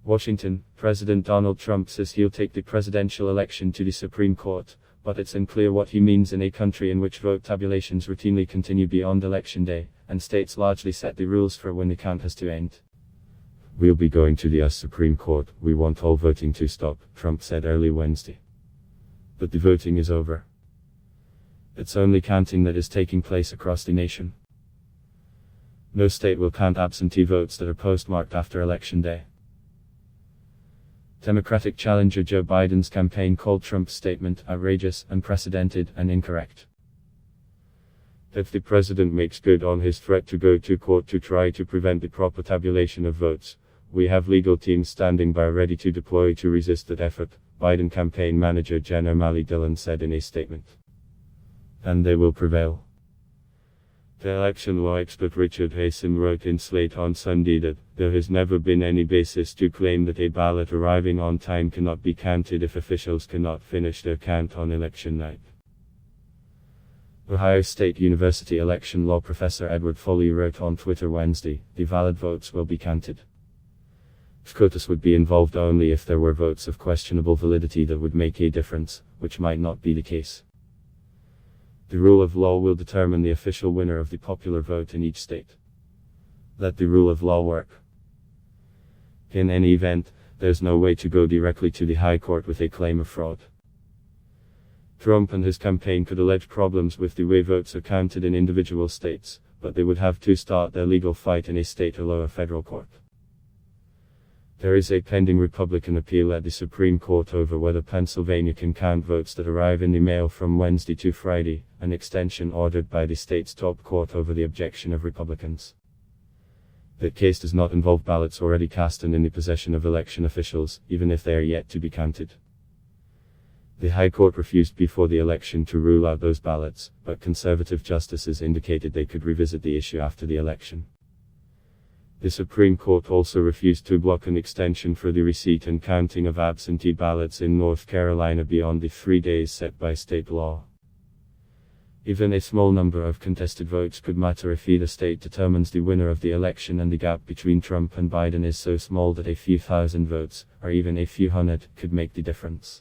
Washington, President Donald Trump says he'll take the presidential election to the Supreme Court, but it's unclear what he means in a country in which vote tabulations routinely continue beyond Election Day, and states largely set the rules for when the count has to end. "We'll be going to the US Supreme Court, we want all voting to stop," Trump said early Wednesday. But the voting is over. It's only counting that is taking place across the nation. No state will count absentee votes that are postmarked after Election Day. Democratic challenger Joe Biden's campaign called Trump's statement outrageous, unprecedented, and incorrect. If the president makes good on his threat to go to court to try to prevent the proper tabulation of votes, we have legal teams standing by ready to deploy to resist that effort, Biden campaign manager Jen O'Malley Dillon said in a statement. And they will prevail. The election law expert Richard Hassan wrote in Slate on Sunday that there has never been any basis to claim that a ballot arriving on time cannot be counted if officials cannot finish their count on election night. Ohio State University election law professor Edward Foley wrote on Twitter Wednesday, the valid votes will be counted. SCOTUS would be involved only if there were votes of questionable validity that would make a difference, which might not be the case. The rule of law will determine the official winner of the popular vote in each state. Let the rule of law work. In any event, there's no way to go directly to the High Court with a claim of fraud. Trump and his campaign could allege problems with the way votes are counted in individual states, but they would have to start their legal fight in a state or lower federal court. There is a pending Republican appeal at the Supreme Court over whether Pennsylvania can count votes that arrive in the mail from Wednesday to Friday, an extension ordered by the state's top court over the objection of Republicans. The case does not involve ballots already cast and in the possession of election officials, even if they are yet to be counted. The High Court refused before the election to rule out those ballots, but conservative justices indicated they could revisit the issue after the election. The Supreme Court also refused to block an extension for the receipt and counting of absentee ballots in North Carolina beyond the 3 days set by state law. Even a small number of contested votes could matter if either state determines the winner of the election and the gap between Trump and Biden is so small that a few thousand votes, or even a few hundred, could make the difference.